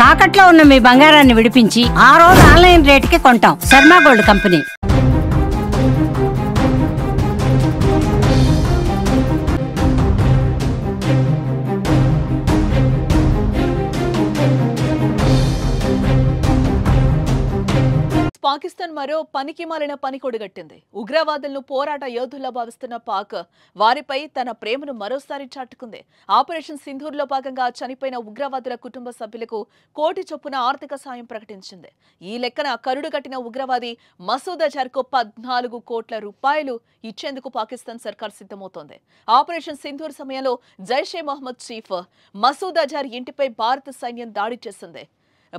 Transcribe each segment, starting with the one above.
తాకట్లో ఉన్న మీ బంగారాన్ని విడిపించి ఆ రోజు ఆన్లైన్ రేటుకి కొంటాం. Sharma gold company. పాకిస్తాన్ మరో పనికిమాలిన పని కొడిగట్టింది. ఉగ్రవాదులను పోరాట యోధుల్లా భావిస్తున్న పాక్ వారిపై తన ప్రేమను మరోసారి చాటుకుంది. ఆపరేషన్ సింధూర్లో భాగంగా చనిపోయిన ఉగ్రవాదుల కుటుంబ సభ్యులకు 1 కోటి చొప్పున ఆర్థిక సాయం ప్రకటించింది. ఈ లెక్కన కరుడుగట్టిన ఉగ్రవాది మసూద్ అజర్కు 14 కోట్ల రూపాయలు ఇచ్చేందుకు పాకిస్తాన్ సర్కార్ సిద్ధమవుతోంది. ఆపరేషన్ సింధూర్ సమయంలో జైషే మహమ్మద్ చీఫ్ మసూద్ అజర్ ఇంటిపై భారత సైన్యం దాడి చేసింది.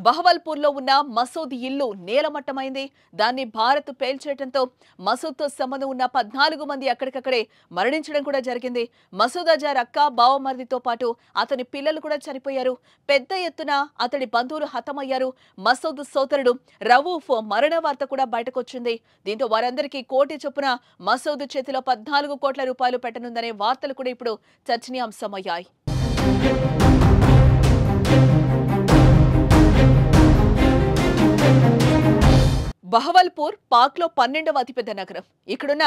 బహవల్పూర్లో ఉన్న మసూద్ ఇల్లు నేలమట్టమైంది. దాన్ని భారత్ పేల్చేయడంతో మసూద్తో సంబంధం ఉన్న 14 మంది అక్కడికక్కడే మరణించడం కూడా జరిగింది. మసూద్ అజర్ అక్క, బావమరిదితో పాటు అతని పిల్లలు కూడా చనిపోయారు. పెద్ద ఎత్తున అతడి బంధువులు హతమయ్యారు. మసూద్ సోదరుడు రవూఫ్ మరణ వార్త కూడా బయటకొచ్చింది. దీంతో వారందరికీ 1 కోటి చొప్పున మసూద్ చేతిలో 14 కోట్ల రూపాయలు పెట్టనుందనే వార్తలు కూడా ఇప్పుడు చర్చనీయాంశమయ్యాయి. బహవల్పూర్ పాక్లో 12వ అతిపెద్ద నగరం. ఇక్కడున్న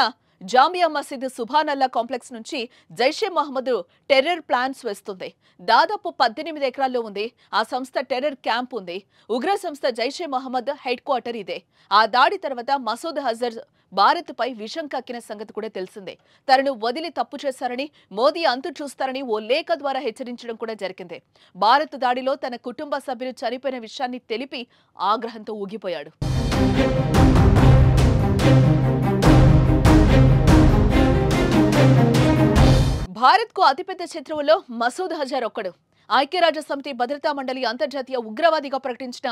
జామియా మసీద్ సుభానల్లా కాంప్లెక్స్ నుంచి జైషే మహమ్మద్ టెర్రర్ ప్లాన్స్ వేస్తుంది. దాదాపు 18 ఎకరాల్లో ఉంది. ఆ సంస్థ టెర్రర్ క్యాంప్ ఉంది. ఉగ్ర సంస్థ జైషే మహమ్మద్ హెడ్ క్వార్టర్ ఇదే. ఆ దాడి తర్వాత మసూద్ అజర్ భారత్పై విషం కక్కిన సంగతి కూడా తెలిసిందే. తనను వదిలి తప్పు చేశారని, మోదీ అంతు చూస్తారని ఓ లేఖ ద్వారా హెచ్చరించడం కూడా జరిగింది. భారత్ దాడిలో తన కుటుంబ సభ్యులు చనిపోయిన విషయాన్ని తెలిపి ఆగ్రహంతో ఊగిపోయాడు. భారత్కు అతిపెద్ద శత్రువులో మసూద్ అజర్ ఒక్కడు. ఐక్యరాజ్యసమితి భద్రతా మండలి అంతర్జాతీయ ఉగ్రవాదిగా ప్రకటించిన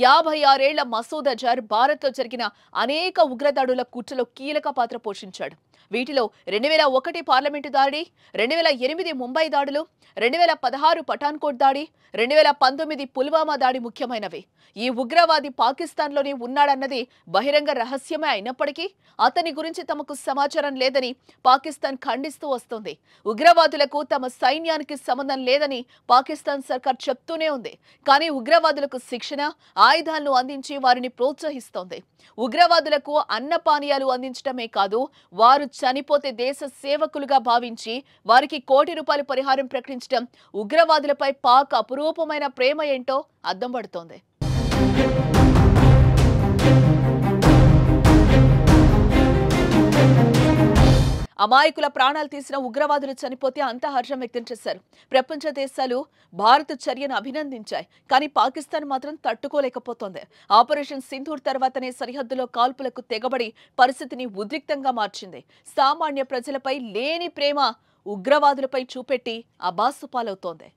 56 ఏళ్ల మసూద్ అజర్ భారత్లో జరిగిన అనేక ఉగ్రదాడుల కుట్రలో కీలక పాత్ర పోషించాడు. వీటిలో 2001 పార్లమెంటు దాడి, 2008 ముంబై దాడులు, 2016 పఠాన్కోట్ దాడి, 2019 పుల్వామా దాడి ముఖ్యమైనవి. ఈ ఉగ్రవాది పాకిస్తాన్లోనే ఉన్నాడన్నది బహిరంగ రహస్యమే అయినప్పటికీ అతని గురించి తమకు సమాచారం లేదని పాకిస్తాన్ ఖండిస్తూ వస్తోంది. ఉగ్రవాదులకు తమ సైన్యానికి సంబంధం లేదని పాకిస్తాన్ సర్కార్ చెప్తూనే ఉంది. కానీ ఉగ్రవాదులకు శిక్షణ, ఆయుధాలను అందించి వారిని ప్రోత్సహిస్తోంది. ఉగ్రవాదులకు అన్నపానీయాలు అందించడమే కాదు, వారు చనిపోతే దేశ సేవకులుగా భావించి వారికి 1 కోటి రూపాయల పరిహారం ప్రకటించడం ఉగ్రవాదులపై పాక్ అపురూపమైన ప్రేమ ఏంటో అద్దం పడుతోంది. అమాయకుల ప్రాణాలు తీసిన ఉగ్రవాదులు చనిపోతే అంతా హర్షం వ్యక్తం చేశారు. ప్రపంచ దేశాలు భారత్ చర్యను అభినందించాయి. కానీ పాకిస్తాన్ మాత్రం తట్టుకోలేకపోతోంది. ఆపరేషన్ సింధూర్ తర్వాతనే సరిహద్దులో కాల్పులకు తెగబడి పరిస్థితిని ఉద్రిక్తంగా మార్చింది. సామాన్య ప్రజలపై లేని ప్రేమ ఉగ్రవాదులపై చూపెట్టి అబాస్సు పాలవుతోంది.